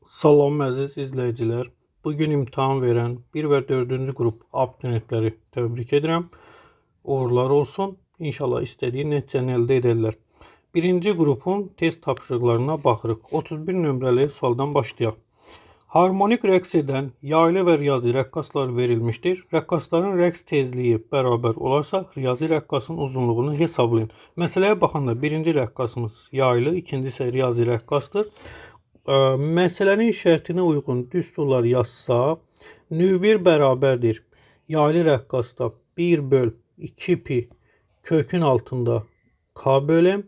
Salam əziz izləyicilər. Bugün imtahan verən 1 və 4-cü qrup abituriyentləri təbrik edirəm. Uğurlar olsun. İnşallah istədiyi nəticəni əldə edərlər. 1-ci qrupun test tapşırıqlarına baxırıq. 31 nömrəli sualdan başlayaq. Harmonik rəqs edən yaylı və riyazi rəqqaslar verilmişdir. Rəqqasların rəqs tezliyi bərabər olarsa, riyazi rəqqasın uzunluğunu hesablayın. Məsələyə baxanda birinci rəqqasımız yaylı, ikinci isə riyazi rəqqasdır. Məsələnin şərtinə uyğun düsturlar yazsaq, nü1 bərabərdir. Yaylı rəqqasda 1 böl 2 pi kökün altında k bölüm.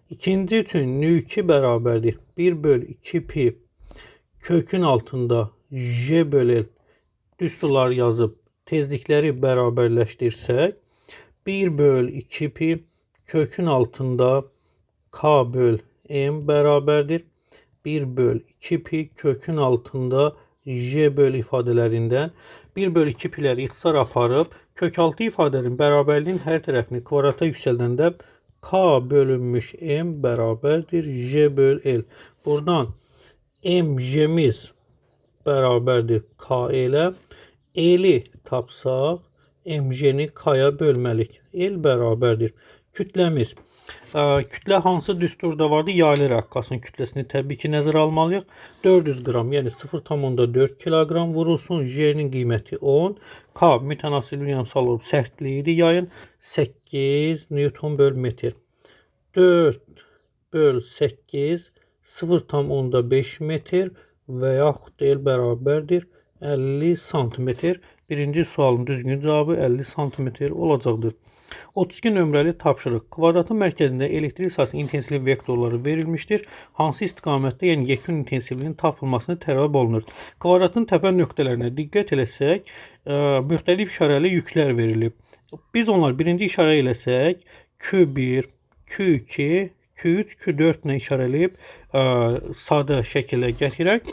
İkinci üçün nü2 bərabərdir. 1 böl 2 pi kökün altında j bölü düsturlar yazıb tezlikləri bərabərləşdirsək, 1 böl 2 pi kökün altında k böl m bərabərdir. 1 böl 2 pi kökün altında j böl ifadələrindən 1 böl 2 piləri ixtisar aparıb kök altı ifadənin bərabərliyin hər tərəfini kvadrata yüksəldəndə k bölünmüş m bərabərdir j böl l. Buradan m j'miz bərabərdir k ilə. L-i tapsaq m j'ni k-ya bölməlik. L bərabərdir. Kütləmiz. Kütlə hansı düsturda vardı? Yaylı rəqqasın kütləsini təbii ki nəzərə almalıyıq. 400 qram, yəni 0,4 kiloqram vurulsun. J'nin qiyməti 10. K mütənasib yanımsal olub sərtliyidir yayın. 8 Newton böl metr. 4 böl 8 0,5 metr və yaxud L bərabərdir 50 santimetr. Birinci sualın düzgün cavabı 50 santimetr olacaqdır. 32 nömrəli tapşırıq. Kvadratın mərkəzində elektrik sahəsinin intensivlik vektorları verilmişdir. Hansı istiqamətdə, yəni yekun intensivliyin tapılmasını tələb olunur. Kvadratın təpə nöqtələrinə diqqət eləsək, müxtəlif işarəli yüklər verilib. Biz onlar birinci işarə eləsək, Q1, Q2, Q3, Q4 ilə işarələyib sadə şəkildə gətirək.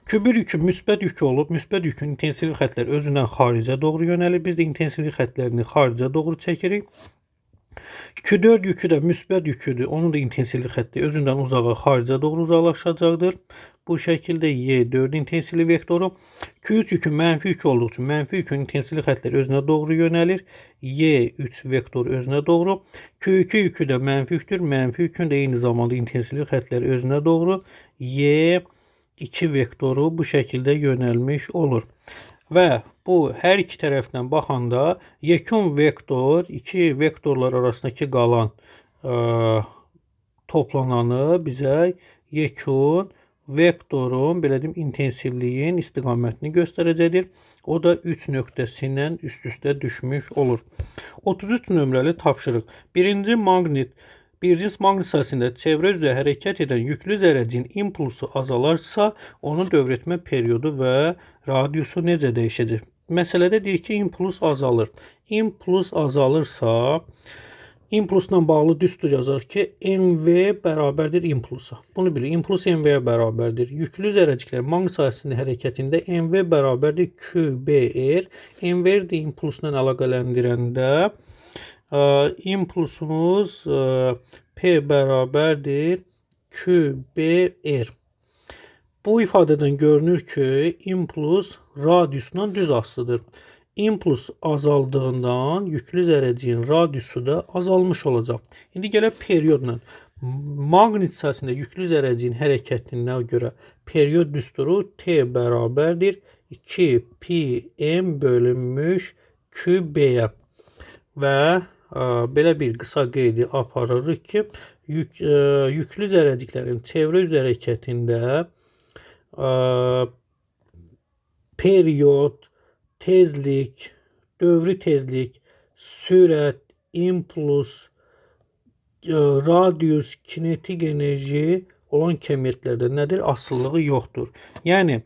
Q1 yükü müsbət yükü olub. Müsbət yükün intensivlik xəttləri özündən xaricə doğru yönəlir. Biz də intensivlik xəttlərini xaricə doğru çəkirik. Q4 yükü də müsbət yüküdür. Onun da intensivlik xətti özündən uzağa xaricə doğru uzaqlaşacaqdır. Bu şəkildə Y4 intensivlik vektoru. Q3 yükü mənfi yük olduğu üçün mənfi yükün intensivlik xəttləri özünə doğru yönəlir. Y3 vektoru özünə doğru. Q2 yükü də mənfi yükdür. Mənfi yükün də eyni zamanda intensivlik xəttləri özünə doğru. Y2 vektoru bu şəkildə yönəlmiş olur. Və bu hər iki tərəfdən baxanda yekun vektor iki vektorlar arasındakı qalan toplananı bizə yekun vektorun belə deyim intensivliyin istiqamətini göstərəcəkdir. O da 3 nöqtəsindən üst-üstə düşmüş olur. 33 nömrəli tapşırıq. Birinci maqnit sahəsində çevrə üzrə hərəkət edən yüklü zərrəcin impulsu azalarsa, onun dövrətmə periodu və radiusu necə dəyişəcək? Məsələdə deyir ki, impuls azalır. İmpuls azalırsa, impulsla bağlı düstur yazarıq ki, mv bərabərdir impulsa. Bunu bilir. İmpuls mv-yə bərabərdir. Yüklü zərrəciklər maqnit sahəsində hərəkətində mv bərabərdir qbr. mv də impulsla əlaqələndirəndə impulsumuz P bərabərdir QBR. Bu ifadədən görünür ki, impuls radiusdan düz asılıdır. Impuls azaldığından yüklü zərrəciyin radiusu da azalmış olacaq. İndi gələk periodla. Maqnit sahəsində yüklü zərrəciyin hərəkətinə görə period düsturu T bərabərdir 2 pi m bölünmüş QB-yə və belə bir qısa qeydi aparırıq ki, yüklü zərrəciklərin çevrə üzrə hərəkətində period, tezlik, dövrü tezlik, sürət, impuls, radius, kinetik enerji olan kəmiyyətlərdə nədir? Asılılığı yoxdur. Yəni,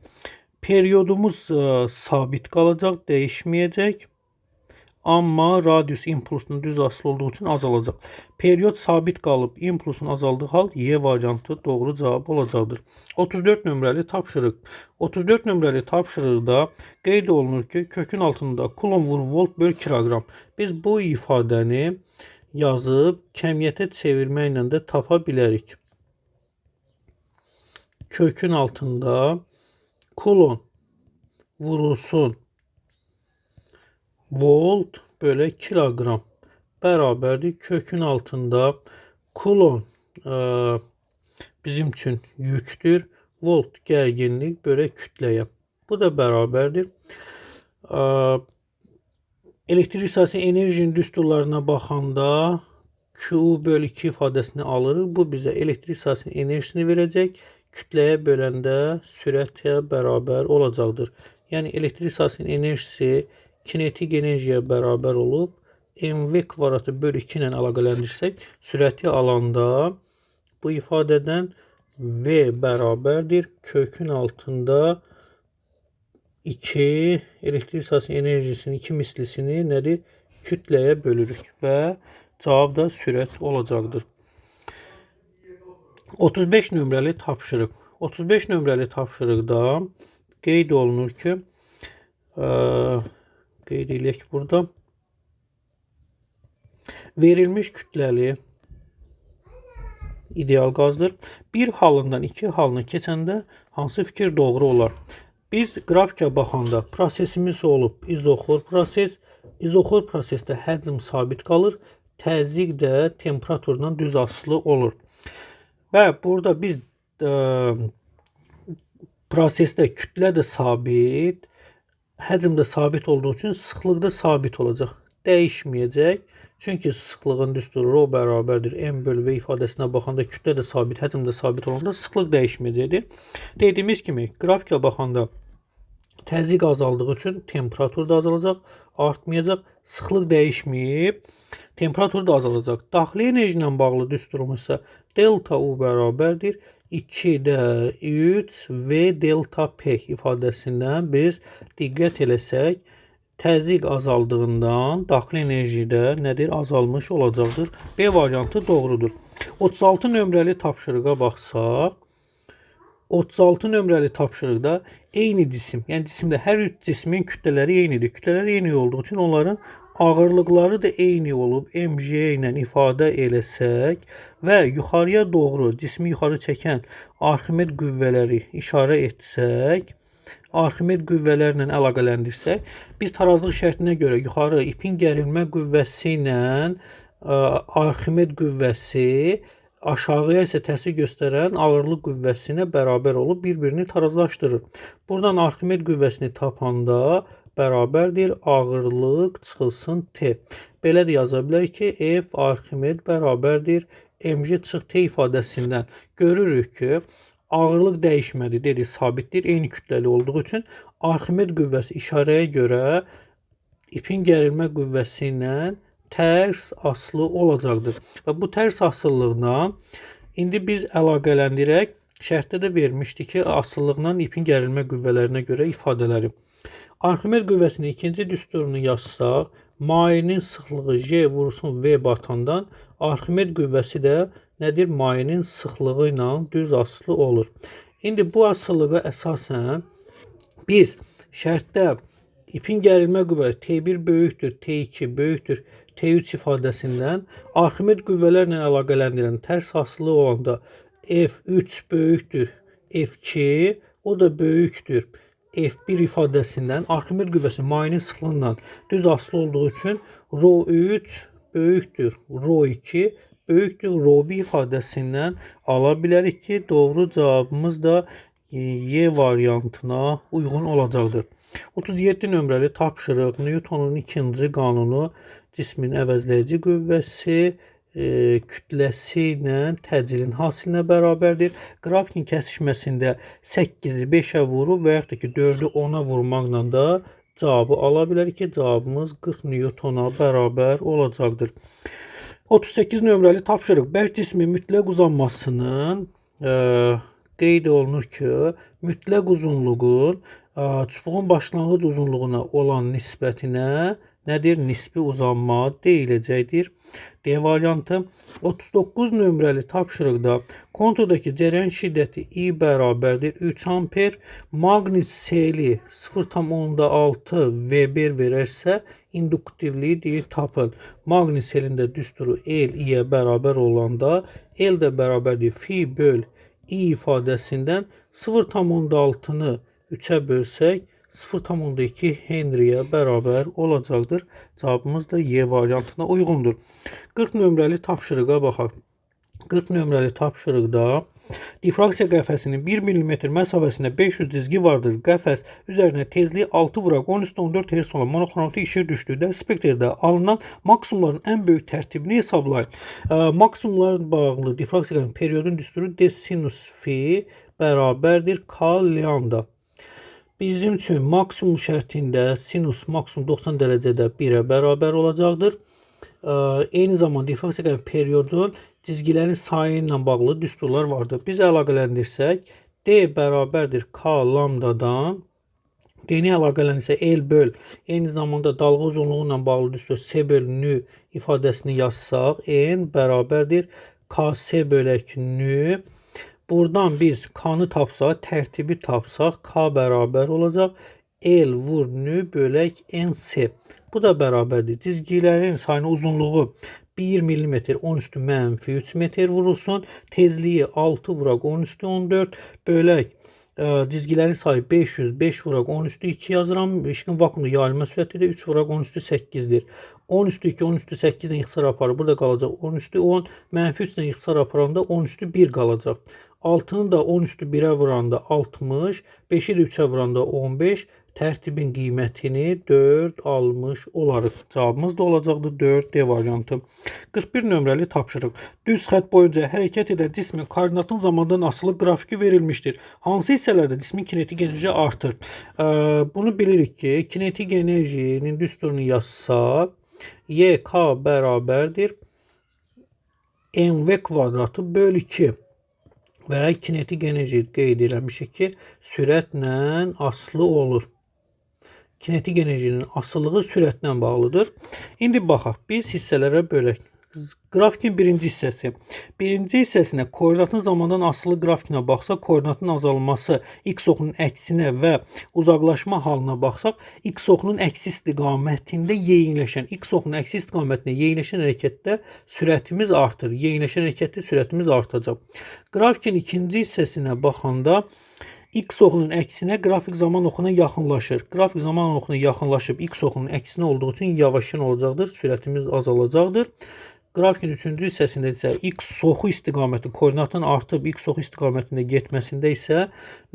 periodumuz sabit qalacaq, dəyişməyəcək. Amma radius impulsunun düz asılı olduğu üçün azalacaq. Period sabit qalıb impulsun azaldığı hal Y variantı doğru cavab olacaqdır. 34 nömrəli tapşırıq. 34 nömrəli tapşırıqda qeyd olunur ki, kökün altında kulon vur volt böl kiloqram. Biz bu ifadəni yazıb kəmiyyətə çevirməklə də tapa bilərik. kökün altında kulon vurulsun. Volt bölü kilogram beraberdir. Kökün altında kulon bizim için yüktür. Volt gerginlik bölü kütleye. Bu da beraberdir. Elektrik sahəsinin enerjinin düsturlarına baxanda Q bölü 2 ifadəsini alırıq. Bu bizə elektrik sahəsinin enerjisini verəcək. Kütləyə böləndə sürətə bərabər olacaqdır. Yəni elektrik sahəsinin enerjisi kinetik enerjiyə bərabər olub. mv kvadratı bölü 2 ilə əlaqələndirsək, sürəti alanda bu ifadədən V bərabərdir. Kökün altında 2 elektrik sahəsinin enerjisinin 2 mislisini nədir? Kütləyə bölürük və cavab da sürət olacaqdır. 35 nömrəli tapşırıq. 35 nömrəli tapşırıqda qeyd olunur ki, qeyd edək burada. Verilmiş kütləli ideal qazdır. Bir halından iki halına keçəndə hansı fikir doğru olar? Biz qrafikə baxanda prosesimiz olub izoxor proses. İzoxor prosesdə həcm sabit qalır. Təzyiq də temperaturdan düz asılı olur. Və burada biz prosesdə kütlə də sabit, həcm də sabit olduğu üçün sıxlıq da sabit olacaq. Dəyişməyəcək. Çünki sıxlığın düsturu rho bərabərdir m bölü v ifadəsinə baxanda kütlə də sabit, həcm də sabit olanda sıxlıq dəyişməyəcəkdir. Dediyimiz kimi qrafikə baxanda təzyiq azaldığı üçün temperatur da azalacaq, artmayacaq, sıxlıq dəyişməyib, temperatur da azalacaq. Daxili enerji ilə bağlı düsturumuz isə delta U bərabərdir 2D3 V delta P ifadəsindən biz diqqət eləsək, təzyiq azaldığından daxili enerji də nədir? Azalmış olacaqdır. B variantı doğrudur. 36 nömrəli tapşırığa baxsaq, 36 nömrəli tapşırıqda eyni cisim, yəni cisimdə hər üç cismin kütlələri eynidir. Kütlələri eyni olduğu üçün onların ağırlıqları da eyni olub mg ilə ifadə eləsək və yuxarıya doğru cismi yuxarı çəkən Arximed qüvvələri işarə etsək, Arximed qüvvələrlə əlaqələndirsək, biz tarazlıq şərtinə görə yuxarı ipin gərilmə qüvvəsi ilə Arximed qüvvəsi aşağıya isə təsir göstərən ağırlıq qüvvəsinə bərabər olub bir-birini tarazlaşdırır. Buradan Arximed qüvvəsini tapanda bərabərdir ağırlıq çıxılsın T. Belə də yaza bilərik ki, F Arximed bərabərdir mg çıx T ifadəsindən görürük ki, ağırlıq dəyişmədi, dedik sabitdir, eyni kütləli olduğu üçün Arximed qüvvəsi işarəyə görə ipin gərilmə qüvvəsi ilə tərs asılı olacaqdır. Və bu tərs asılılıqla indi biz əlaqələndirək. Şərtdə də vermişdik ki, asılılıqla ipin gərilmə qüvvələrinə görə ifadələri. Arximed qüvvəsinin ikinci düsturunu yazsaq, mayenin sıxlığı J vurulsun V batandan Arximed qüvvəsi də nədir? Mayenin sıxlığı ilə düz asılı olur. İndi bu asılılığa əsasən biz şərtdə ipin gərilmə qüvvələri T1 böyükdür, T2 böyükdür, T3 ifadəsindən Arximed qüvvələrlə əlaqələndirən tərs asılı olanda F3 böyükdür, F2 o da böyükdür, F1 ifadəsindən Arximed qüvvəsi mayenin sıxlığından düz asılı olduğu üçün ρ3 böyükdür, ρ2 böyükdür, ρ1 ifadəsindən ala bilərik ki, doğru cavabımız da Y variantına uyğun olacaqdır. 37 nömrəli tapşırıq Newtonun ikinci qanunu cismin əvəzləyici qüvvəsi kütləsi ilə təcilin hasilinə bərabərdir. Grafikin kəsişməsində 8-i 5-ə vurub və yaxud da ki 4-ü 10-a vurmaqla da cavabı ala bilərik ki, cavabımız 40 Newtona bərabər olacaqdır. 38 nömrəli tapşırıq bərk cismin mütləq uzanmasının qeyd olunur ki, mütləq uzunluğun çubuğun başlanğıc uzunluğuna olan nisbətinə nədir? Nisbi uzanma deyiləcəkdir. D variantı. 39 nömrəli tapşırıqda konturdakı cərəyan şiddəti I bərabərdir 3 amper, maqnit seli 0,6 Weber verərsə, induktivliyi deyir tapın. Maqnit selində düsturu L I-yə bərabər olanda L də bərabərdir fi böl i ifadəsindən 0,6-nı 3'ə bölsək 0,2 Henry'yə bərabər olacaqdır. Cavabımız da Y variantına uyğundur. 40 nömrəli tapşırığa baxaq. 40 nömrəli tapşırıqda difraksiya qəfəsinin 1 mm məsafəsində 500 cizgi vardır. Qəfəs üzərinə tezliyi 6 vuraq 10^14 Hz olan monoxromatlı işıq düşdükdə spektrdə alınan maksimumların ən böyük tərtibini hesablayın. Maksimumlarla bağlı difraksiya qəfəsinin periodun düsturu D sinus fi bərabərdir K lambda. Bizim üçün maksimum şərtində sinus maksimum 90 dərəcədə 1'ə bərabər olacaqdır. Eyni zamanda difraksiya qəfəsinin periodun cizgilərin sayı ilə bağlı düsturlar vardır. Biz əlaqələndirsək D bərabərdir K lambdadan. D-ni əlaqələndirsə L böl. Eyni zamanda dalğa uzunluğu ilə bağlı düstur S böl nü ifadəsini yazsaq N bərabərdir KS bölək nü. Buradan biz K-nı tapsaq, tərtibi tapsaq K bərabər olacaq L vur nü bölək NS. Bu da bərabərdir. Cizgilərin sayının uzunluğu 1 mm 10^-3 metr vurulsun. Tezliyi 6 vuraq 10^14 bölək. Cizgilərin sayı 500, 5 vuraq 10^2 yazıram. İşıqın vakuumda yayılma sürəti də 3 vuraq 10^8'dir. 10^2, 10^8 ilə ixtisar aparır. Burada qalacaq 10^10. -3 ilə ixtisar aparanda 10^1 qalacaq. 6'nı da 10^1'ə vuranda 60, 5'i də 3'ə vuranda 15. Tərtibin qiymətini 4 almış olarıq. Cavabımız da olacaqdır 4 D variantı. 41 nömrəli tapşırıq. Düz xətt boyunca hərəkət edən cismin koordinatın zamandan asılı qrafiki verilmişdir. Hansı hissələrdə cismin kinetik enerji artır? Bunu bilirik ki, kinetik enerjinin düsturunu yazsaq YK bərabərdir mv kvadratı böl 2. Və kinetik enerji qeyd eləmişik ki, sürətlə asılı olur. Kinetik enerjinin asılılığı sürətlə bağlıdır. İndi baxaq, biz hissələrə bölək. Qrafikin birinci hissəsi. Birinci hissəsinə koordinatın zamandan asılı qrafikinə baxsaq, koordinatın azalması x oxunun əksinə və uzaqlaşma halına baxsaq, x oxunun əksi istiqamətində yeyinləşən, x oxunun əksi istiqamətində yeyinləşən hərəkətdə sürətimiz artır. Yeyinləşən hərəkətdə sürətimiz artacaq. Grafikin ikinci hissəsinə baxanda x oxunun əksinə qrafik zaman oxuna yaxınlaşır. Qrafik zaman oxuna yaxınlaşıb x oxunun əksinə olduğu üçün yavaşın olacaqdır. Sürətimiz azalacaqdır. Qrafikin üçüncü hissəsində isə x oxu istiqaməti, koordinatın artıb x oxu istiqamətində getməsində isə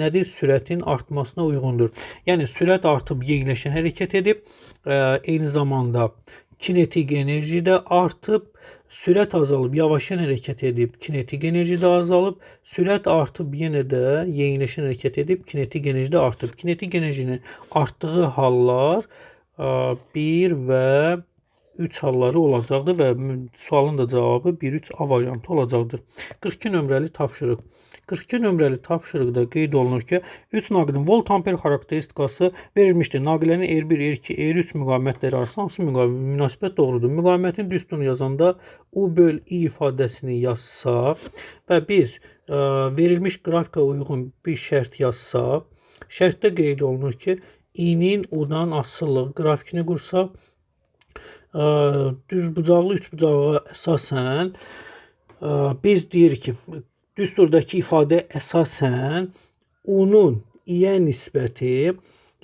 nədir? Sürətin artmasına uyğundur. Yəni sürət artıb yeyinləşən hərəkət edib, eyni zamanda kinetik enerji də artıb, sürət azalıb yavaşan hərəkət edib, kinetik enerji də azalıb, sürət artıb yenə də yeyinləşən hərəkət edib, kinetik enerji də artıb. Kinetik enerjinin artdığı hallar 1 və 3 halları olacaqdır və sualın da cavabı 1-3 A variantı olacaqdır. 42 nömrəli tapşırıq. 42 nömrəli tapşırıqda qeyd olunur ki, 3 naqilin volt amper xarakteristikası verilmişdir. Naqilənin R1, R2, R3 müqavimətləri arasında hansı münasibət doğrudur? Müqavimətin düsturunu yazanda U böl I ifadəsini yazsaq və biz verilmiş qrafika uyğun bir şərt yazsaq, şərtdə qeyd olunur ki, I-nin U-dan asılılığı qrafikini qursaq, düz bucaqlı üç bucağa əsasən biz deyirik ki, düsturdakı ifadə əsasən U-nun I-yə nisbəti,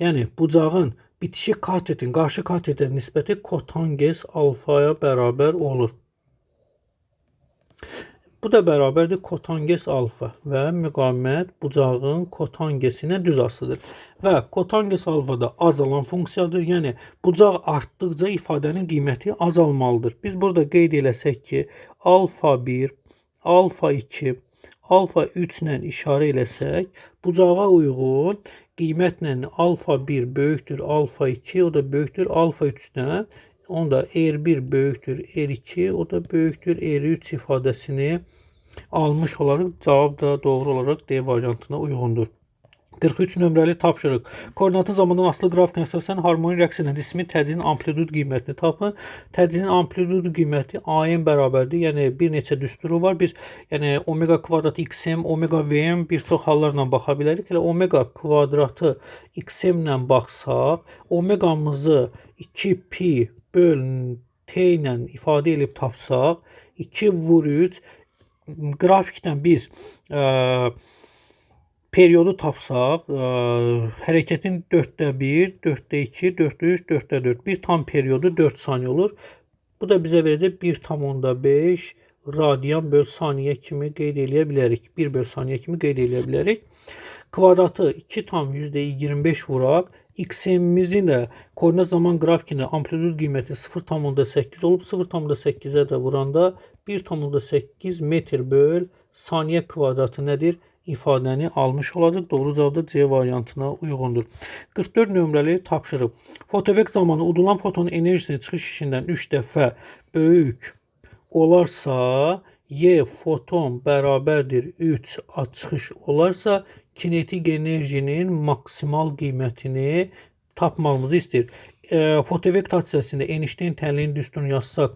yəni bucağın bitişik katetin, qarşı katetin nisbəti kotangens alfaya bərabər olur. Bu da bərabərdir kotangens alfa və müqavimət bucağın kotangesinə düz asılıdır. Və kotangens alfa da azalan funksiyadır. Yəni bucaq artdıqca ifadənin qiyməti azalmalıdır. Biz burada qeyd eləsək ki, alfa 1, alfa 2, alfa 3 ilə işarə eləsək, bucağa uyğun qiymətlə alfa 1 böyükdür alfa 2, o da böyükdür alfa 3-dən. Onda R1 böyükdür R2, o da böyükdür R3 ifadəsini almış olaraq cavab da doğru olaraq D variantına uyğundur. 43 nömrəli tapşırıq. Koordinatın zamandan asılı qrafikinə əsasən harmoni rəqs edən cismin təcridin amplitude qiymətini tapın. Təcridin amplitude qiyməti AN bərabərdir. Yəni bir neçə düsturu var. Biz yəni omega kvadrat xm, omega vm bir çox hallarla baxa bilərik. Elə omega kvadratı xm ilə baxsaq, omegamızı 2 pi böl t ilə ifadə edib tapsaq, 2 vur 3 Qrafikdən biz periodu tapsaq, hərəkətin 1/4, 1/2, 1/3, 1/4. Bir tam periodu 4 saniyə olur. Bu da bizə verəcək 1,5 radian böl saniyə kimi qeyd edə bilərik. 1 böl saniyə kimi qeyd edə bilərik. Kvadratı 2,25 vuraq. XM-imizin də koordinat zaman qrafikində amplitude qiyməti 0,8 olub. 0,8-ə də vuranda 1,8 metr böl saniyə kvadratı nədir? İfadəni almış olacaq. Doğru cavab da C variantına uyğundur. 44 nömrəli tapşırıq. Fotovek zamanı udulan fotonun enerjisini çıxış işindən 3 dəfə böyük olarsa, Y foton bərabərdir 3 çıxış olarsa, kinetik enerjinin maksimal qiymətini tapmamızı istəyir. Fotovek hadisəsində Einstein tənliyin düsturunu yazsaq,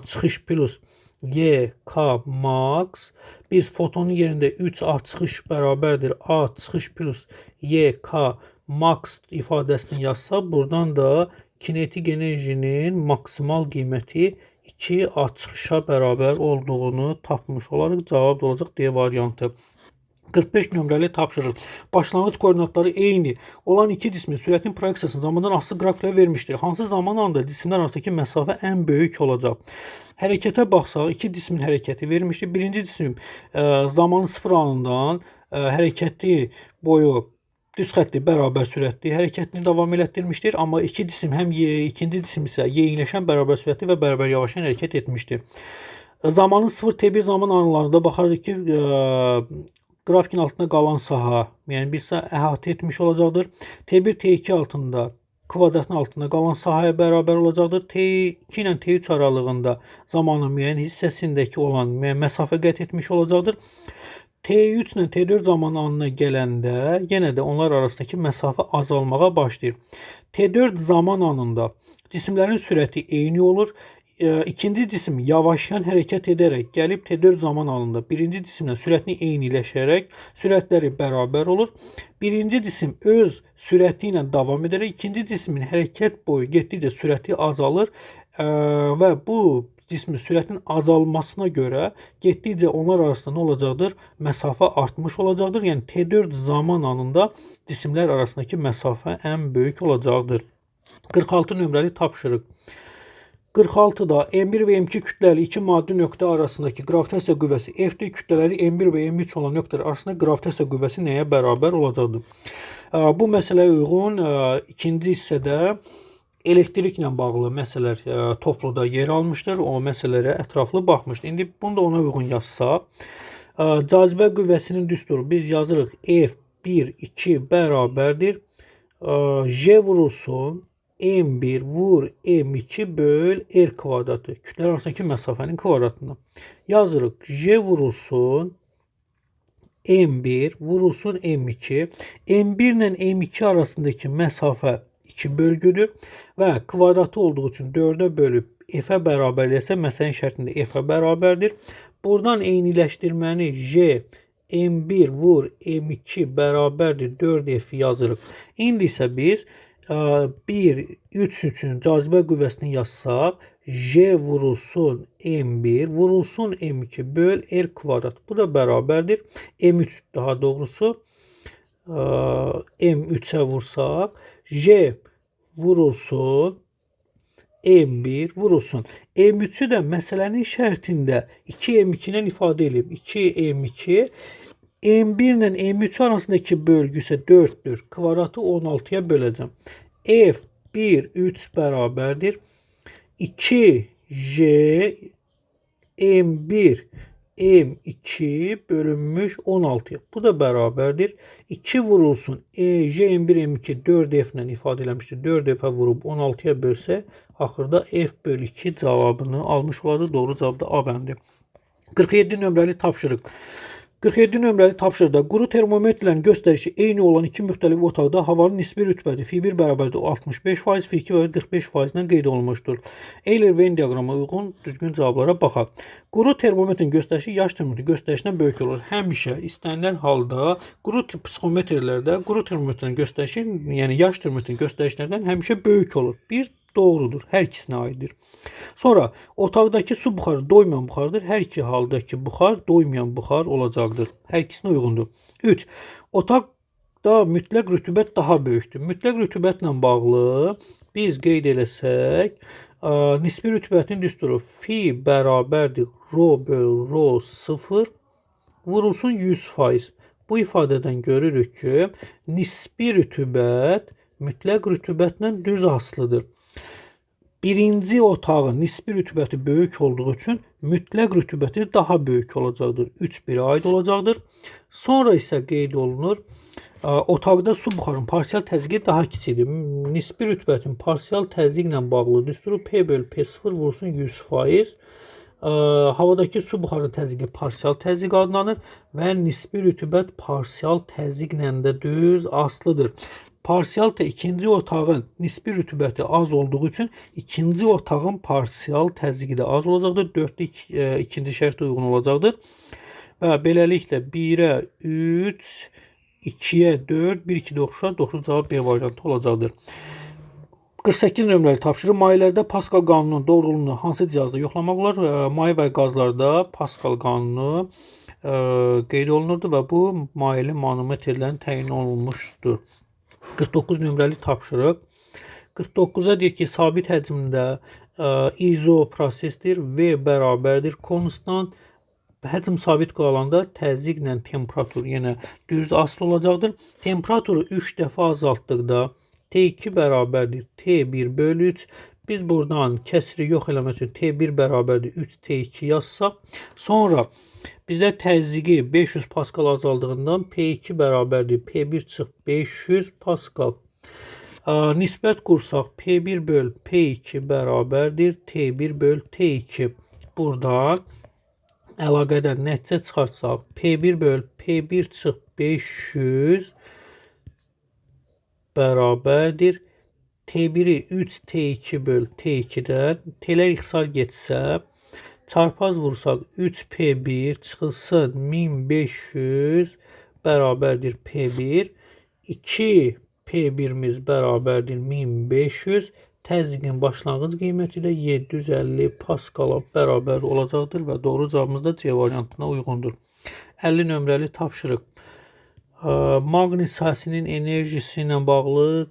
çıxış plus Y K max. Biz fotonun yerində 3 çıxış bərabərdir çıxış plus Y K max ifadəsini yazsaq, buradan da kinetik enerjinin maksimal qiyməti 2 çıxışa bərabər olduğunu tapmış olarıq. Cavab da olacaq D variantı. 45 nömrəli tapşırıq. Başlanğıc koordinatları eyni olan iki cismin sürətinin proyeksiyasını zamandan asılı qrafiklə vermişdir. Hansı zaman anda cisimlər arasındakı məsafə ən böyük olacaq? Hərəkətə baxsaq, iki cismin hərəkəti vermişdir. Birinci cisim zamanı 0 anından hərəkəti boyu düz xəttli bərabər sürətli hərəkətini davam elətdirmişdir. Amma iki cisim ikinci cisim isə yeyinləşən bərabər sürətli və bərabər yavaşlayan hərəkət etmişdir. Zamanın 0 T1 zaman anlarında baxarıq ki, qrafikin altında qalan sahə, yəni bir sahə əhatə etmiş olacaqdır. T1 T2 altında kvadratın altında qalan sahəyə bərabər olacaqdır. T2 ilə T3 aralığında zamanın müəyyən hissəsindəki olan müəyyən məsafə qət etmiş olacaqdır. T3 ilə T4 zaman anına gələndə yenə də onlar arasındakı məsafə azalmağa başlayır. T4 zaman anında cisimlərin sürəti eyni olur. İkinci cisim yavaşlayan hərəkət edərək gəlib T4 zaman anında birinci cisimlə sürətini eyniləşərək sürətləri bərabər olur. Birinci cisim öz sürəti ilə davam edərək ikinci cismin hərəkət boyu getdikcə sürəti azalır və bu cismin sürətin azalmasına görə getdikcə onlar arasında nə olacaqdır? Məsafə artmış olacaqdır. Yəni T4 zaman anında cisimlər arasındakı məsafə ən böyük olacaqdır. 46 nömrəli tapşırıq. 46-da M1 və M2 kütləli iki maddi nöqtə arasındakı qravitasiya qüvvəsi F2 kütlələri M1 və M3 olan nöqtələr arasında qravitasiya qüvvəsi nəyə bərabər olacaqdır? Bu məsələyə uyğun ikinci hissədə elektriklə bağlı məsələlər topluda yer almışdır. O məsələlərə ətraflı baxmışdır. İndi bunu da ona uyğun yazsaq, cazibə qüvvəsinin düsturu biz yazırıq F1, 2 bərabərdir. J vurulsun M1 vur M2 böl R kvadratı. Kütlələr arasındakı məsafənin kvadratını yazırıq. J vurulsun M1 vurulsun M2. M1 ilə M2 arasındakı məsafə 2 bölgüdür və kvadratı olduğu üçün 4-ə bölüb F-ə bərabər eləsə, məsələnin şərtində F-ə bərabərdir. Buradan eyniləşdirməni J M1 vur M2 bərabərdir 4F yazırıq. İndi isə biz 1-3 üçün cazibə qüvvəsini yazsaq, J vurulsun M1 vurulsun M2 böl R kvadrat. Bu da bərabərdir. M3 daha doğrusu M3'ə vursaq, J vurulsun M1 vurulsun. M3'ü də məsələnin şərtində 2M2-dən ifadə edib. 2M2 M1 ilə M3 arasındakı bölgü isə 4'dür. Kvadratı 16'ya böləcəm. F1 3 bərabərdir. 2J M1 M2 bölünmüş 16'ya. Bu da bərabərdir. 2 vurulsun. J M1 M2 4F ilə ifadə eləmişdir. 4F-ə vurub 16'ya bölsə, axırda F bölü 2 cavabını almış olardı. Doğru cavab da A bəndi. 47 nömrəli tapşırıq. 47 nömrəli tapşırıqda quru termometrlərin göstərişi eyni olan iki müxtəlif otaqda havanın nisbi rütbəti F1 bərabərdir 65%, F2 bərabər 45%-dən qeyd olunmuşdur. Euler-Venn diaqramına uyğun düzgün cavablara baxaq. Quru termometrin göstərişi yaş termometrin göstərişindən böyük olur. Həmişə istənilən halda quru psixometrlərdə quru termometrin göstərişi, yəni yaş termometrin göstərişlərdən həmişə böyük olur. Bir Doğrudur. Hər ikisinə aiddir. Sonra otaqdakı su buxarı doymayan buxardır. Hər iki haldakı buxar doymayan buxar olacaqdır. Hər ikisinə uyğundur. 3. Otaqda mütləq rütubət daha böyükdür. Mütləq rütubətlə bağlı biz qeyd eləsək, nisbi rütubətin düsturu fi bərabərdir rho bölü rho 0 vurulsun 100%. Bu ifadədən görürük ki, nisbi rütubət mütləq rütubətlə düz asılıdır. Birinci otağın nisbi rütubəti böyük olduğu üçün mütləq rütubəti daha böyük olacaqdır. 3-1'e aid olacaqdır. Sonra isə qeyd olunur, otaqda su buxarının parsial təzyiqi daha kiçikdir. Nisbi rütubətin parsial təzyiqlə bağlı düsturu P bölü P0 vursun 100%. Havadakı su buxarının təzyiqi parsial təzyiq adlanır və nisbi rütubət parsial təzyiqlə də düz asılıdır. Parsial ikinci otağın nisbi rütubəti az olduğu üçün ikinci otağın parsial təzyiqi də az olacaqdır. 4'də ikinci şərt uyğun olacaqdır. Və beləliklə 1'ə 3, 2'yə 4, 1-2 oxşar, 9 cavab B variantı olacaqdır. 48 nömrəli tapşırıq. Mayelərdə Pascal qanununun doğruluğunu hansı cihazda yoxlamaq olar? Maye və qazlarda Pascal qanunu qeyd olunurdu və bu mayeli manometrlərin təyin olunmuşdur. 49 nömrəli tapşırıq. 49'a deyir ki, sabit həcmdə izoprosesdir. V bərabərdir konstant. Həcm sabit qalanda təzyiqlə temperatur yenə düz asılı olacaqdır. Temperaturu 3 dəfə azaltdıqda T2 bərabərdir T1 bölü 3. Biz buradan kəsri yox eləmək üçün T1 bərabərdir 3 T2 yazsaq. Sonra bizdə təzyiqi 500 Pascal azaldığından P2 bərabərdir P1 çıx 500 Pascal. Nisbət qursaq P1 böl P2 bərabərdir T1 böl T2. Buradan əlaqədən nəticə çıxarsaq P1 böl P1 çıx 500 bərabərdir T1'i 3 T2 böl T2'dən T'lər ixtisar getsə çarpaz vursaq 3 P1 çıxılsın 1500 bərabərdir P1. 2 P1'miz bərabərdir 1500. Təzyiqin başlanğıc qiyməti də 750 Pascala bərabər olacaqdır və doğru cavabımız da C variantına uyğundur. 50 nömrəli tapşırıq. Maqni sahəsinin enerjisi ilə bağlı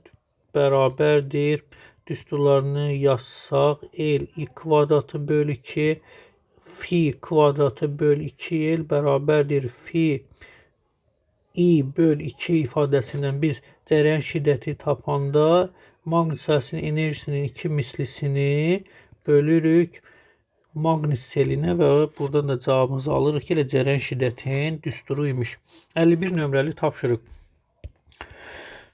bərabərdir. Düsturlarını yazsaq L I kvadratı böl 2 fi kvadratı böl 2L bərabərdir fi I böl 2 ifadəsindən biz cərəyan şiddəti tapanda maqni sahəsinin enerjisinin 2 mislisini bölürük maqnis selinə və buradan da cavabımızı alırıq ki, elə cərəyan şiddətin düsturu imiş. 51 nömrəli tapşırıq.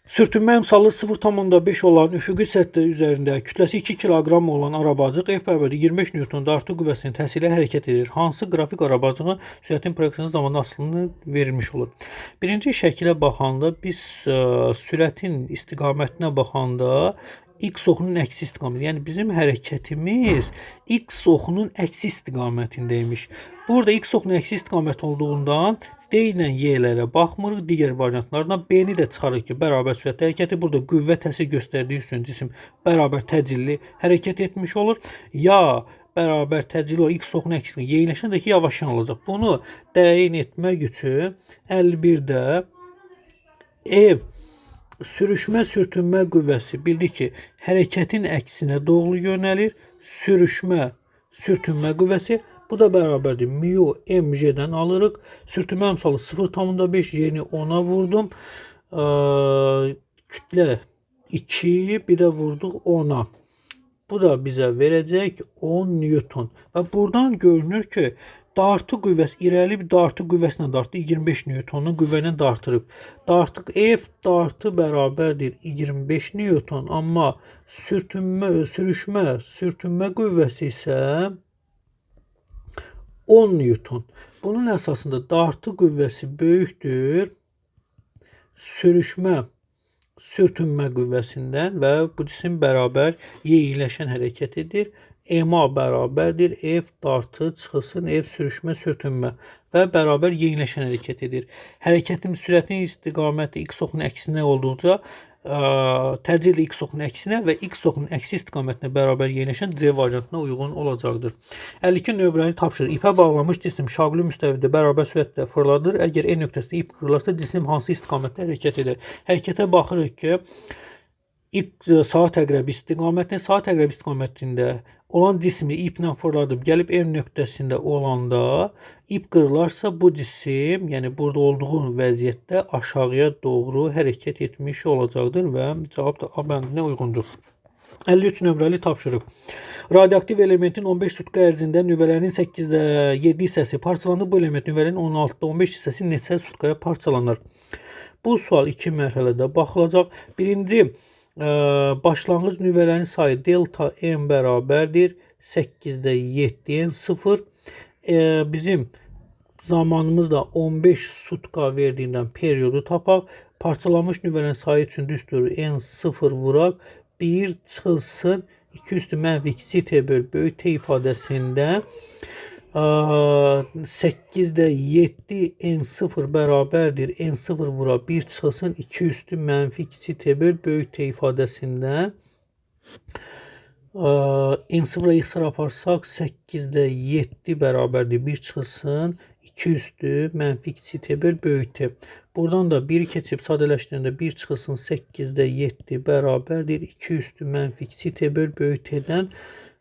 Sürtünmə əmsalı 0,5 olan üfüqi səthi üzərində kütləsi 2 kiloqram olan arabacıq F bərabərdir 25 Newton dartı qüvvəsinin təsiri hərəkət edir. Hansı qrafik arabacığın sürətin proyeksiyonu zamanında asılını verilmiş olur? Birinci şəkilə baxanda biz sürətin istiqamətinə baxanda X oxunun əksi istiqaməti. Yəni bizim hərəkətimiz X oxunun əksi istiqamətindəymiş. Burada X oxunun əksi istiqamət olduğundan D ilə Y-lərə baxmırıq. Digər variantlarına B-ni də çıxarır ki, bərabər sürətli hərəkəti. Burada qüvvə təsir göstərdiyi üçün cisim bərabər təcilli hərəkət etmiş olur. Ya bərabər təcilli o X oxunun əksi Y-ləşən də ki, yavaşyan olacaq. Bunu təyin etmək üçün 51-də ev sürüşmə sürtünmə qüvvəsi bildi ki, hərəkətin əksinə doğru yönəlir. Sürüşmə sürtünmə qüvvəsi bu da bərabərdir mu mg'dən alırıq. Sürtünmə əmsalı 0,5 yeni 10'a vurdum. Kütlə 2 bir də vurduq 10'a. Bu da bizə verəcək 10 Newton. Və buradan görünür ki, dartı qüvvəsi irəli bir dartı qüvvəsinə dartı 25 Newton'un qüvvəni dartırıq. Dartıq F dartı bərabərdir 25 Newton, amma sürtünmə qüvvəsi isə 10 Newton. Bunun əsasında dartı qüvvəsi böyükdür sürtünmə qüvvəsindən və bu cisim bərabər yeyinləşən hərəkət edir. EMA bərabərdir F dartı çıxılsın F sürüşmə sürtünmə və bərabər yeniləşən hərəkət edir. Hərəkətin sürətinin istiqaməti x oxunun əksinə olduqca təcili x oxunun əksinə və x oxunun əksi istiqamətinə bərabər yeniləşən C variantına uyğun olacaqdır. 52 nömrəni tapşırır. İpə bağlanmış cisim şaquli müstəvidə bərabər sürətlə fırladır. Əgər E nöqtəsində ip qırılarsa cisim hansı istiqamətdə hərəkət edir? Hərəkətə baxırıq ki, saat əqrəbi istiqamətində olan cismi iplə fırladıb gəlib M nöqtəsində olanda ip qırılarsa bu cisim, yəni burada olduğu vəziyyətdə aşağıya doğru hərəkət etmiş olacaqdır və cavab da A bəndinə uyğundur. 53 nömrəli tapşırıq. Radioaktiv elementin 15 sutka ərzində nüvələrin 8-də 7 hissəsi parçalanır. Bu element nüvələrin 16-da 15 hissəsi neçə sutkaya parçalanır? Bu sual 2 mərhələdə baxılacaq. Birinci, başlanğıc nüvələrin sayı delta n bərabərdir 8-də 7n 0. Bizim zamanımız da 15 sutka verdiyindən periodu tapaq. Parçalanmış nüvələrin sayı üçün düzdür n 0 vuraq. 1 çıxılsın 2 üstü mənfi 2 t böl böyük t ifadəsində 8'də 7 n0 bərabərdir. n0 vura 1 çıxılsın 2 üstü mənfi 2 t böl böyük t ifadəsində n0'a xsar aparsaq 8'də 7 bərabərdir. 1 çıxılsın 2 üstü mənfi 2 t böl böyük t. Buradan da 1 keçib sadələşdirəndə 1 çıxılsın 8'də 7 bərabərdir. 2 üstü mənfi 2 t böl böyük t'dən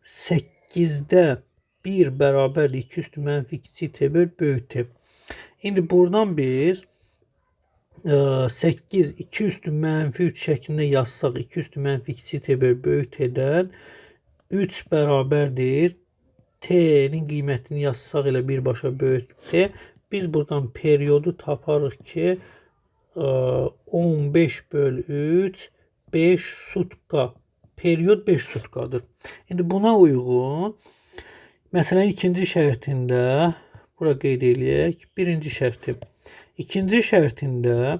8'də 1 bərabərdir 2 üstü mənfi 2 t böl böyük t. İndi buradan biz 8 2 üstü mənfi 3 şəklində yazsaq 2 üstü mənfi 2 t böl böyük t'dən 3 bərabərdir. T'nin qiymətini yazsaq elə birbaşa böyük t. Biz buradan periodu taparıq ki 15 böl 3 5 sutka. Period 5 sutkadır. İndi buna uyğun məsələnin ikinci şərtində bura qeyd edək. Birinci şərti. İkinci şərtində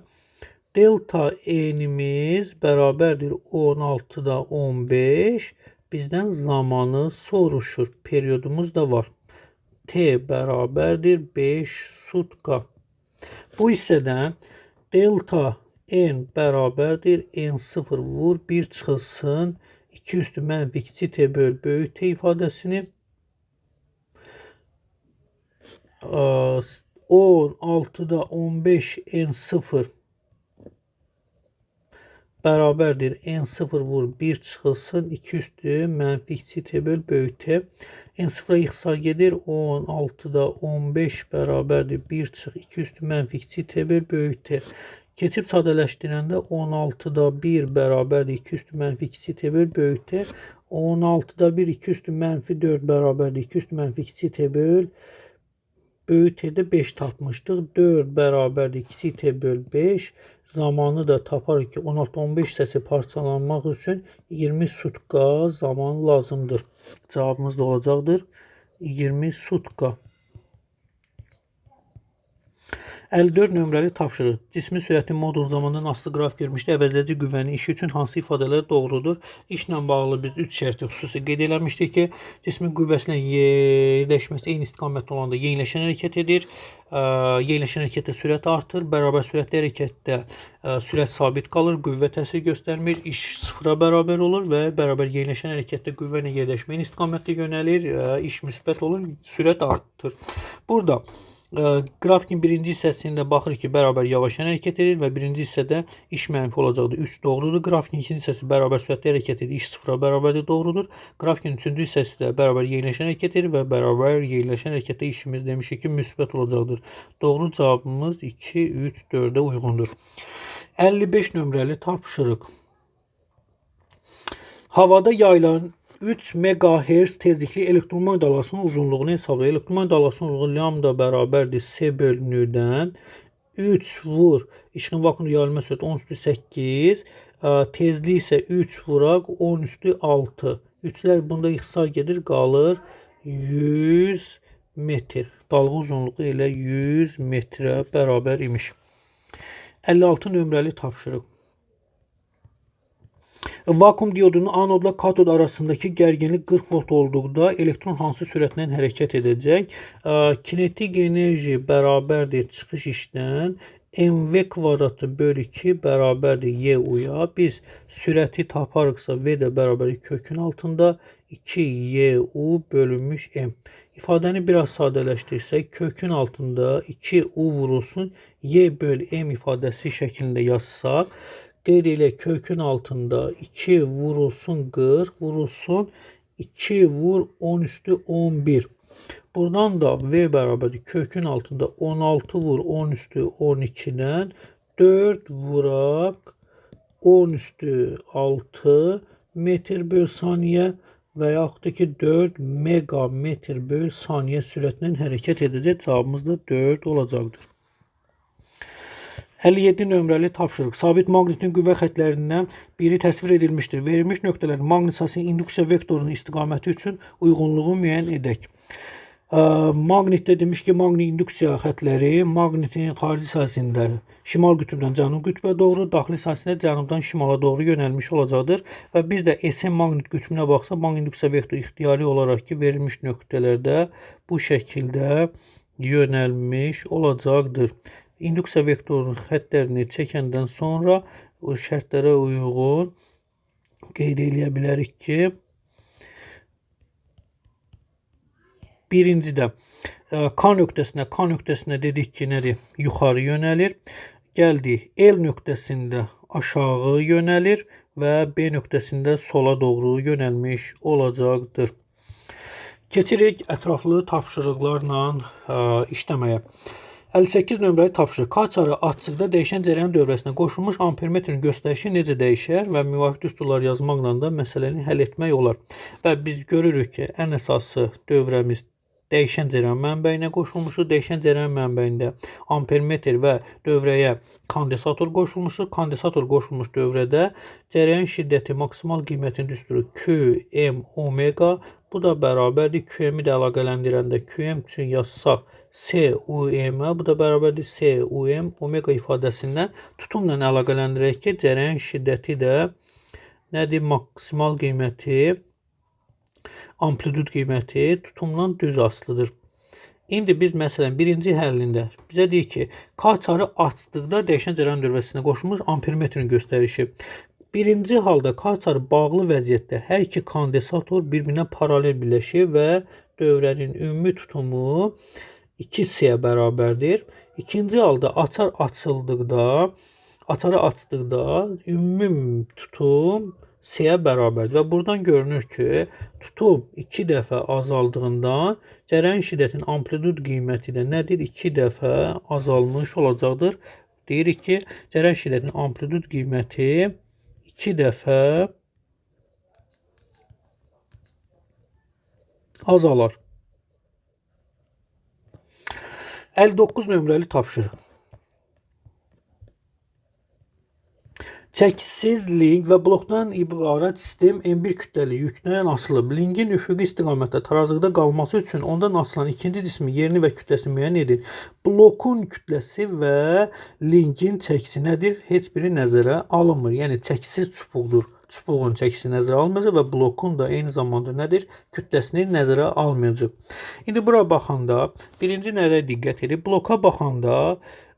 delta n'imiz bərabərdir 16'da 15. Bizdən zamanı soruşur. Periodumuz da var. T bərabərdir 5 sutka. Bu hissədən delta n bərabərdir n0 vur 1 çıxılsın 2 üstü mənfi 2 t böl böyük t ifadəsini 16'da 15 n0 bərabərdir n0 vur 1 çıxılsın 2 üstü mənfi 2 t böl böyük t. n0'a ixtisar gedir 16'da 15 bərabərdir 1 çıx 2 üstü mənfi 2 t böl böyük t. Keçib sadələşdirəndə 16'da 1 bərabərdir 2 üstü mənfi 2 t böl böyük t. 16'da 1 2 üstü mənfi 4 bərabərdir 2 üstü mənfi 2 t böl böyük t'də 5 tapmışdıq. 4 bərabərdir 2 t böl 5. Zamanı da taparıq ki 16-15 hissəsi parçalanmaq üçün 20 sutka zaman lazımdır. Cavabımız da olacaqdır 20 sutka. 54 nömrəli tapşırıq. Cismin sürəti modul zamandan asılı qrafik vermişdir. Əvəzləyici qüvvənin işi üçün hansı ifadələr doğrudur? İşlə bağlı biz 3 şərti xüsusi qeyd eləmişdik ki, cismin qüvvəsinə yerləşməsi eyni istiqamətdə olanda yeniləşən hərəkət edir. Yeniləşən hərəkətdə sürət artır. Bərabər sürətli hərəkətdə sürət sabit qalır. Qüvvə təsir göstərmir. İş sıfıra bərabər olur və bərabər yeniləşən hərəkətdə qüvvə ilə yerləşmə eyni istiqamətdə yönəlir. İş müsbət olur. Sürət artır. Burada qrafikin birinci hissəsində baxırıq ki, bərabər yavaşlayan hərəkət edir və birinci hissədə iş mənfi olacaqdır. 3 doğrudur. Qrafikin ikinci hissəsi bərabər sürətli hərəkət edir. İş sıfıra bərabərdir. Doğrudur. Qrafikin üçüncü hissəsi də bərabər yeniləşən hərəkət edir və bərabər yeniləşən hərəkətdə işimiz demişik ki, müsbət olacaqdır. Doğru cavabımız 2, 3, 4'ə uyğundur. 55 nömrəli tapşırıq. Havada yayılan 3 MHz tezlikli elektromobil dalgasının uzunluğunu hesablayın. Elektromobil dalgasının uzunluğu lambda bərabərdir S bölünürdən 3 vur. İşığın vakuumda yayılma sürəti 10 üstü 8. Tezliyi isə 3 vuraq 10 üstü 6. 3'lər bunda ixtisar gedir, qalır 100 metr. Dalga uzunluğu elə 100 metrə bərabər imiş. 56 nömrəli tapşırıq. Vakum diodunun anodla katod arasındaki gərginlik 40 volt olduqda elektron hansı sürətlə hərəkət edəcək? Kinetik enerji bərabərdir çıxış işdən mv kvadratı bölü 2 bərabərdir y uya. Biz sürəti taparıqsa v də bərabərdir kökün altında 2y-u bölünmüş m. İfadəni biraz sadələşdirsək, kökün altında 2u vurulsun y bölü m ifadəsi şəklində yazsaq, qeyd elə kökün altında 2 vurulsun 40 vurulsun 2 vur 10 üstü 11. Buradan da v bərabərdir kökün altında 16 vur 10 üstü 12'den 4 vurak 10 üstü 6 metr bölü saniye və yaxud da ki 4 megametr bölü saniye sürətlə hərəkət edəcək. Cavabımız da 4 olacaqdır. 57 nömrəli tapşırıq. Sabit maqnitin qüvvə xətlərindən biri təsvir edilmişdir. Verilmiş nöqtələrin maqnit sahəsinin induksiya vektorunun istiqaməti üçün uyğunluğu müəyyən edək. Maqnitdə demiş ki, maqnit induksiya xətləri maqnitin xarici sahəsində şimal qütbdən cənub qütbə doğru, daxili sahəsində cənubdan şimala doğru yönəlmiş olacaqdır. Və biz də SM maqnit qütbünə baxsaq, maqnit induksiya vektoru ixtiyari olaraq ki, verilmiş nöqtələrdə bu şəkildə yönəlmiş olacaqdır. İnduksiya vektorunun xəttlərini çəkəndən sonra o şərtlərə uyğun qeyd edə bilərik ki, birincidə K nöqtəsinə dedik ki, nədir? Yuxarı yönəlir. Gəldik L nöqtəsində aşağı yönəlir və B nöqtəsində sola doğru yönəlmiş olacaqdır. Keçirik ətraflı tapşırıqlarla işləməyə. 58 nömrəli tapşırıq. K çarı açıqda dəyişən cərəyan dövrəsinə qoşulmuş ampermetrin göstərişi necə dəyişər və müvafiq düsturlar yazmaqla da məsələni həll etmək olar. Və biz görürük ki, ən əsası dövrəmiz dəyişən cərəyan mənbəyinə qoşulmuşdur. Dəyişən cərəyan mənbəyində ampermetr və dövrəyə kondensator qoşulmuşdur. Kondensator qoşulmuş dövrədə cərəyan şiddəti maksimal qiymətin düsturu Qm omega. Bu da bərabərdir. Qm-i də əlaqələndirəndə Qm üçün yazsaq CUM, bu da bərabərdir CUM omega ifadəsindən tutumla əlaqələndirək ki, cərəyan şiddəti də nədir? Maksimal qiyməti, amplitud qiyməti tutumdan düz asılıdır. İndi biz məsələn birinci həllində bizə deyir ki, K çarı açdıqda dəyişən cərəyan dövrəsinə qoşulmuş ampermetrin göstərişi. Birinci halda K çarı bağlı vəziyyətdə hər iki kondensator bir-birinə paralel birləşir və dövrənin ümumi tutumu 2C-yə bərabərdir. İkinci halda açar açarı açdıqda ümumi tutum C-yə bərabərdir. Və buradan görünür ki, tutum 2 dəfə azaldığından cərəyan şiddətin amplitud qiyməti də nədir? 2 dəfə azalmış olacaqdır. Deyirik ki, cərəyan şiddətin amplitud qiyməti 2 dəfə azalar. 59 nömrəli tapşırıq. Çəkisiz link və blokdan ibarət sistem M1 kütləli yükdən asılıb. Linkin üfüqi istiqamətdə tarazlıqda qalması üçün ondan asılan ikinci cismin yerini və kütləsini müəyyən edin. Blokun kütləsi və linkin çəkisi nədir? Heç biri nəzərə alınmır. Yəni çəkisiz çubuqdur. Çubuğun çəkisi nəzərə alınmayacaq və blokun da eyni zamanda nədir? Kütləsini nəzərə almayacaq. İndi bura baxanda birinci nəyə diqqət edin? Bloka baxanda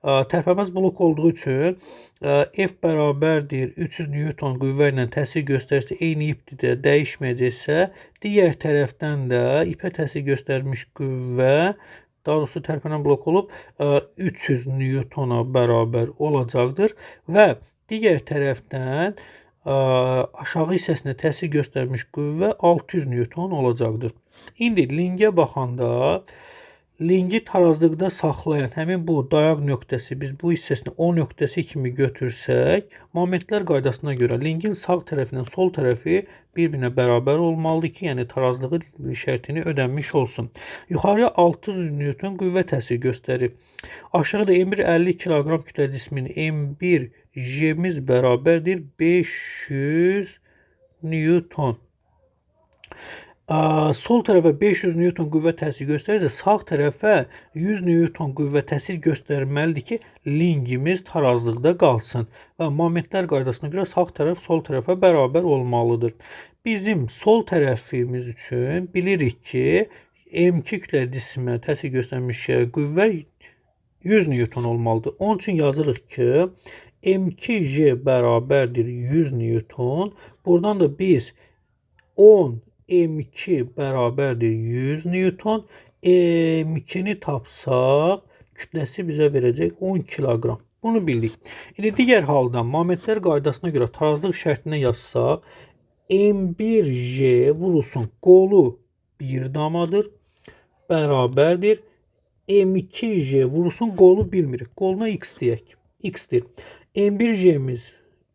tərpənməz blok olduğu üçün F bərabərdir 300 Newton qüvvə ilə təsir göstərisi eyni ipdə dəyişməyəcəksə, digər tərəfdən də ipə təsir göstərmiş qüvvə, daha doğrusu tərpənən blok olub 300 Newtona bərabər olacaqdır və digər tərəfdən aşağı hissəsinə təsir göstərmiş qüvvə 600 Newton olacaqdır. İndi lingə baxanda lingi tarazlıqda saxlayan həmin bu dayaq nöqtəsi biz bu hissəsini O nöqtəsi kimi götürsək, momentlər qaydasına görə lingin sağ tərəfindən sol tərəfi bir-birinə bərabər olmalıdır ki, yəni tarazlığı şərtini ödənmiş olsun. Yuxarıya 600 Newton qüvvə təsir göstərir. Aşağıda M1 50 kg kütlə cisminin M1 J'miz bərabərdir 500 Newton. Sol tərəfə 500 Newton qüvvə təsir göstərirsə, sağ tərəfə 100 Newton qüvvə təsir göstərməlidir ki, lingimiz tarazlıqda qalsın və momentlər qaydasına görə sağ tərəf sol tərəfə bərabər olmalıdır. Bizim sol tərəfimiz üçün bilirik ki, M2 kütləli cisimə təsir göstərmiş qüvvə 100 Newton olmalıdır. Onun üçün yazırıq ki, M2J bərabərdir 100 Newton. Buradan da biz 10 M2 bərabərdir 100 Newton. M2'ni tapsaq, kütləsi bizə verəcək 10 kiloqram. Bunu bildik. İndi digər halda momentlər qaydasına görə tarazlıq şərtinə yazsaq, M1J vurulsun qolu 1 damadır, bərabərdir. M2J vurulsun qolu bilmirik. Qoluna X deyək. X-dir. M1J'miz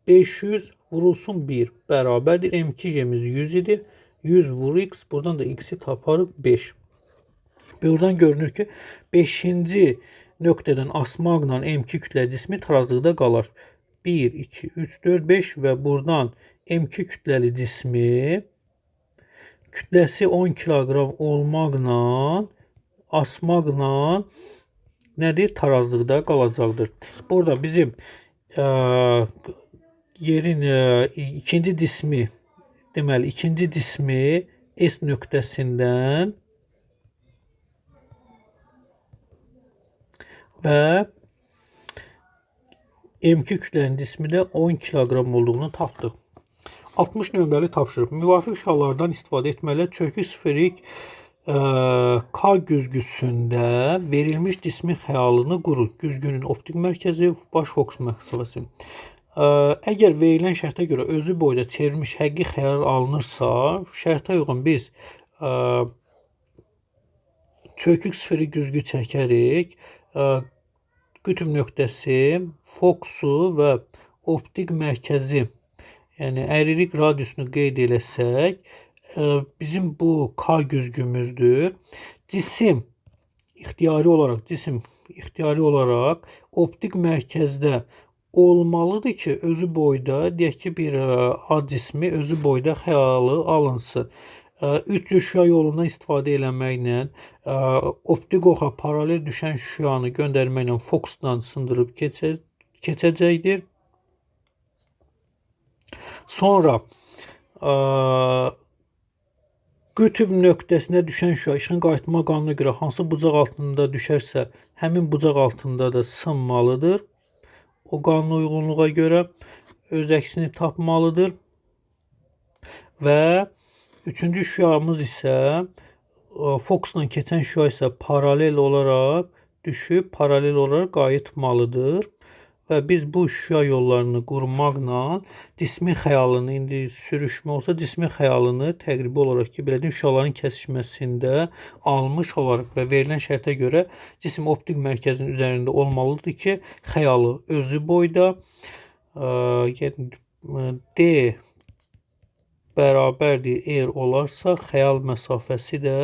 500 vurulsun 1 bərabərdir. M2J'miz 100 idi. 100 vur X. Buradan da X'i taparıq 5. Buradan görünür ki, 5-ci nöqtədən asmaqla M2 kütləli cismi tarazlıqda qalar. 1, 2, 3, 4, 5 və buradan M2 kütləli cismi kütləsi 10 kiloqram olmaqla asmaqla nədir? Tarazlıqda qalacaqdır. Burada bizim yerin ikinci cismi, deməli ikinci cismi S nöqtəsindən və M2 kütlənin cismi də 10 kiloqram olduğunu tapdıq. 60 nömrəli tapşırıq. Müvafiq şallardan istifadə etməli çökük sferik K güzgüsündə verilmiş cismin xəyalını qurun. Güzgünün optik mərkəzi, baş fokus məsafəsi. Əgər verilən şərtə görə özü boyda çevrilmiş həqiqi xəyal alınırsa, şərtə uyğun biz çökük sferik güzgü çəkərik. Qütb nöqtəsi, fokusu və optik mərkəzi, yəni əyrilik radiusunu qeyd eləsək, bizim bu K güzgümüzdür. Cisim ixtiyari olaraq optik mərkəzdə olmalıdır ki, özü boyda, deyək ki, bir A cismi özü boyda xəyalı alınsın. 300 şüa yolundan istifadə eləməklə optik oxa paralel düşən şüanı göndərməklə fokusdan sındırıb keçəcəkdir. Sonra qütb nöqtəsinə düşən şüa işığın qayıtma qanununa görə hansı bucaq altında düşərsə, həmin bucaq altında da sınmalıdır. O qanun uyğunluğa görə öz əksini tapmalıdır. Və üçüncü şüamız isə fokusla keçən şüa isə paralel olaraq düşüb, paralel olaraq qayıtmalıdır. Və biz bu şüa yollarını qurmaqla cismin xəyalını, indi sürüşmə olsa cismin xəyalını təqribi olaraq ki, bilədiyim şüaların kəsişməsində almış olaraq və verilən şərtə görə cisim optik mərkəzin üzərində olmalıdır ki, xəyalı özü boyda, D bərabərdir R olarsa, xəyal məsafəsi də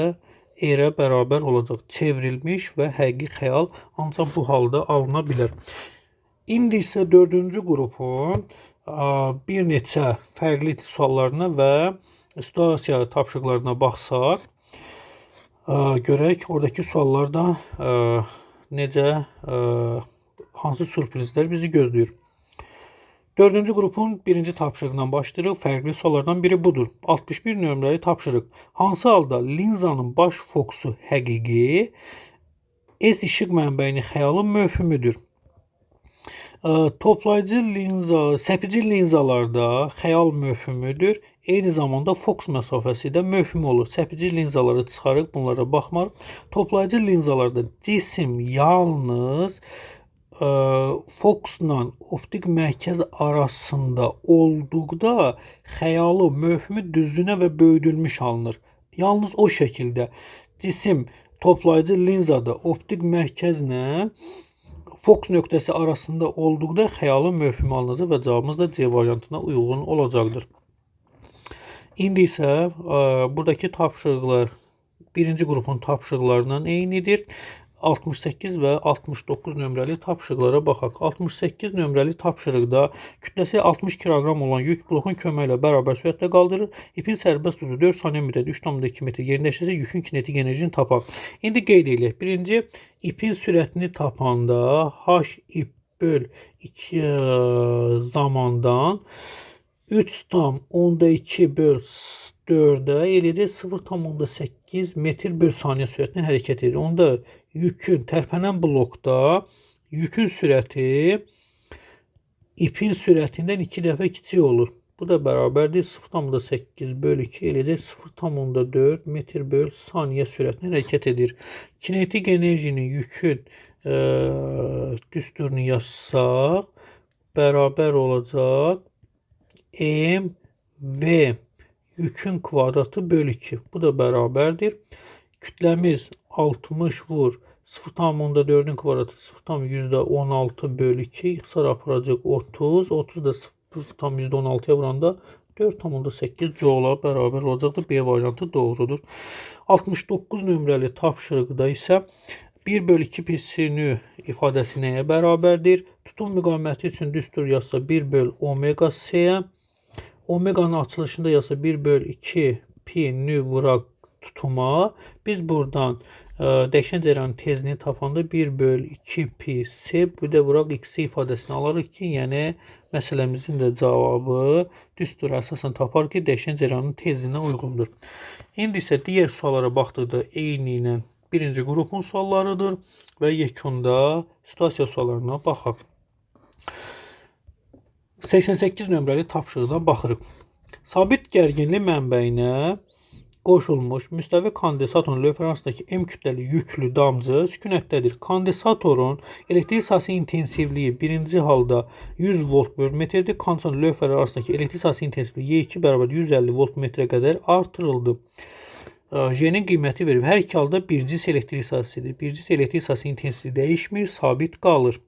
R-ə bərabər olacaq. Çevrilmiş və həqiqi xəyal ancaq bu halda alına bilər. İndi isə 4-cü qrupun bir neçə fərqli suallarına və situasiya tapşırıqlarına baxsaq, görək oradakı suallarda necə, hansı sürprizlər bizi gözləyir. 4-cü qrupun birinci tapşırığından başlayırıq. Fərqli suallardan biri budur. 61 nömrəli tapşırıq. Hansı halda linzanın baş fokusu həqiqi, S işıq mənbəyinin xəyalı möhümüdür? Toplayıcı linza, səpici linzalarda xəyal möhümüdür. Eyni zamanda fokus məsafəsi də möhüm olur. Səpici linzaları çıxarıq, bunlara baxmarıq. Toplayıcı linzalarda cisim yalnız fokusla optik mərkəz arasında olduqda xəyalı möhümü düzünə və böyüdülmüş alınır. Yalnız o şəkildə cisim toplayıcı linzada optik mərkəzlə fokus nöqtəsi arasında olduqda xəyalı möhüm alınacaq və cavabımız da C variantına uyğun olacaqdır. İndi isə buradakı tapşırıqlar birinci qrupun tapşırıqlarından eynidir. 68 və 69 nömrəli tapşırıqlara baxaq. 68 nömrəli tapşırıqda kütləsi 60 kiloqram olan yük blokun köməyi ilə bərabər sürətlə qaldırır. İpin sərbəst ucu 4 saniyə müddətdə 3,2 metr yerləşirsə yükün kinetik enerjisini tapaq. İndi qeyd edək. Birinci, ipin sürətini tapanda h ip böl 2 zamandan 3,2 böl 4'ə eləcək 0,8 metr böl saniyə sürətlə hərəkət edir. Onda yükün tərpənən blokda yükün sürəti ipin sürətindən 2 dəfə kiçik olur. Bu da bərabərdir 0,8 böl 2 eləcək 0,4 metr böl saniyə sürətlə hərəkət edir. Kinetik enerjinin yükün düsturunu yazsaq bərabər olacaq mv yükün kvadratı böl 2. Bu da bərabərdir. Kütləmiz 60 vur 0,4'ün kvadratı 0,16 böl 2. İxtisar aparacaq 30. 30 da 0,16'ya vuranda 4,8 joule'a bərabər olacaqdır. B variantı doğrudur. 69 nömrəli tapşırıqda isə 1 böl 2 pi sinü ifadəsi nəyə bərabərdir? Tutum müqaviməti üçün düstur yazsa 1 böl omega s'yə. Omeganın açılışında yazsa 1 böl 2 pi nü vuraq tutuma. Biz buradan dəyişən cərəyanın tezini tapanda 1 böl 2 pi s, bir də vuraq x ifadəsini alırıq ki, yəni məsələmizin də cavabı düstura əsasən tapar ki, dəyişən cərəyanın tezinə uyğundur. İndi isə digər suallara baxdıqda eyni ilə birinci qrupun suallarıdır və yekunda situasiya suallarına baxaq. 88 nömrəli tapşırıqdan baxırıq. Sabit gərginlik mənbəyinə qoşulmuş müstəvi kondensatorun lövhə arasındakı M kütləli yüklü damcı sükunətdədir. Kondensatorun elektrik sahəsi intensivliyi birinci halda 100 volt bölü metrdir. Kondensatorun lövhələr arasındakı elektrik sahəsi intensivliyi Y2 bərabər 150 volt metrə qədər artırıldı. J'nin qiyməti verir. Hər iki halda bircil elektrik sahəsidir. Bircil elektrik sahəsi intensivliyi dəyişmir, sabit qalır.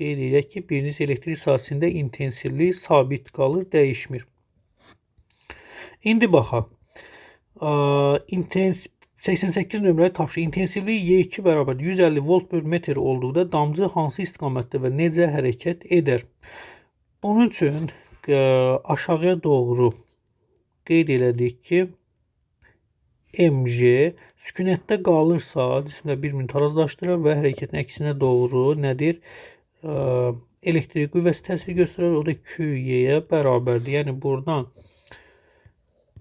Qeyd edək ki, bircil elektrik sahəsində intensivlik sabit qalır, dəyişmir. İndi baxaq. 88 nömrəli tapşırıq. İntensivliyi Y2 bərabər 150 volt bölü metr olduqda damcı hansı istiqamətdə və necə hərəkət edər? Bunun üçün aşağıya doğru qeyd elədik ki, MJ sükunətdə qalırsa cisimlə bir-birini tarazlaşdırır və hərəkətin əksinə doğru nədir? Elektrik qüvvəsi təsir göstərir. O da QY-yə bərabərdir. Yəni buradan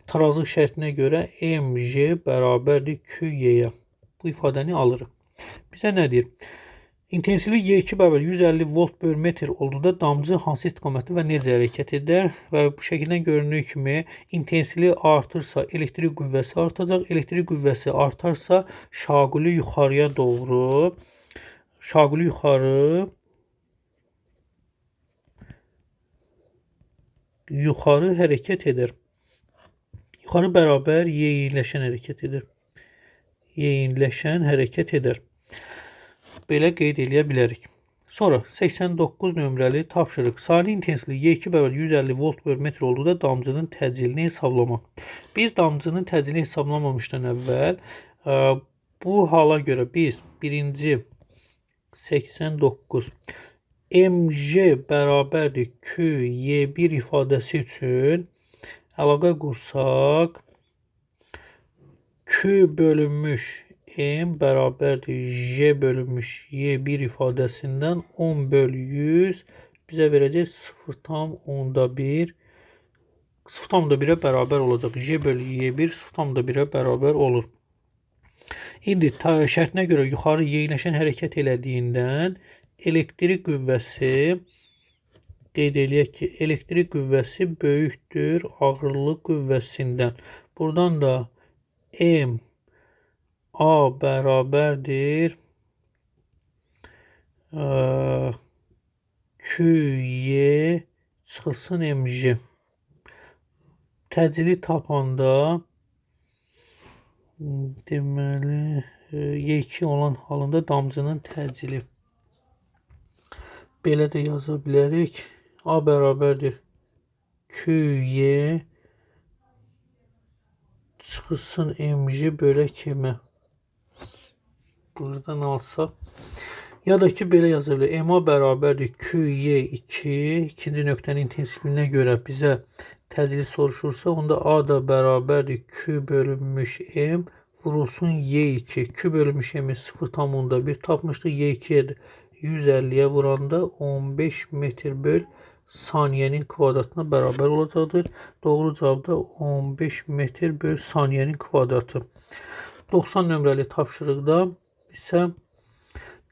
tarazlıq şərtinə görə MJ bərabərdir QY-yə. Bu ifadəni alırıq. Bizə nə deyir? İntensivlik Y2 bərabər 150 volt bölü metr olduqda damcı hansı istiqamətdə və necə hərəkət edər? Və bu şəkildən göründüyü kimi intensivlik artırsa elektrik qüvvəsi artacaq. Elektrik qüvvəsi artarsa şaquli yuxarıya doğru, şaquli yuxarı hərəkət edər. Yuxarı bərabər yeyinləşən hərəkət edir. Yeyinləşən hərəkət edər. Belə qeyd eləyə bilərik. Sonra 89 nömrəli tapşırıq. Sani intensivliyi Y2 bərabər 150 volt bölü metr olduqda damcının təcilini hesablamaq. Biz damcının təcilini hesablamamışdan əvvəl bu hala görə biz birinci 89 MJ bərabərdir QY1 ifadəsi üçün əlaqə qursaq Q bölünmüş M bərabərdir J bölünmüş Y1 ifadəsindən 10 bölü 100 bizə verəcək 0,1 0,1'ə bərabər olacaq. J bölü Y1 0,1'ə bərabər olur. İndi şərtinə görə yuxarı yeyinləşən hərəkət elədiyindən elektrik qüvvəsi qeyd eləyək ki, elektrik qüvvəsi böyükdür ağırlıq qüvvəsindən. Buradan da M A bərabərdir QY çıxılsın MJ. Təcili tapanda deməli Y2 olan halında damcının təcili belə də yaza bilərik. A bərabərdir QY çıxılsın MJ bölək M. buradan alsa ya da ki belə yaza bilər. MA bərabərdir QY2. İkinci nöqtənin intensivliyinə görə bizə təcili soruşursa, onda A da bərabərdir Q bölünmüş M vurulsun Y2. Q bölünmüş M'i 0,1 tapmışdıq. Y2'ye də 150'ye vuranda 15 metr böl saniyenin kvadratına bərabər olacaqdır. Doğru cavab da 15 metr böl saniyenin kvadratı. 90 nömrəli tapşırıqda isə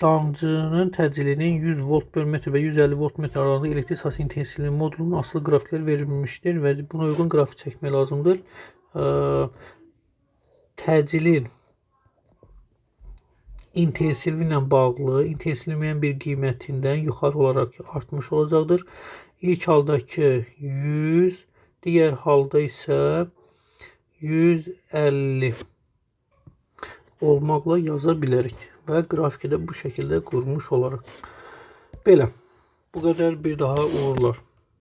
damcının təcilinin 100 volt bölü metr və 150 volt metr aralığında elektrik sahəsi intensivliyi modulunun asılı qrafikləri verilmişdir və buna uyğun qrafik çəkmək lazımdır. Təcilin intensivliyi ilə bağlı intensivliyin bir qiymətindən yuxarı olaraq artmış olacaqdır. İlk haldakı 100, digər halda isə 150 olmaqla yaza bilərik və qrafiki də bu şəkildə qurmuş olaraq. Belə. Bu qədər, bir daha uğurlar.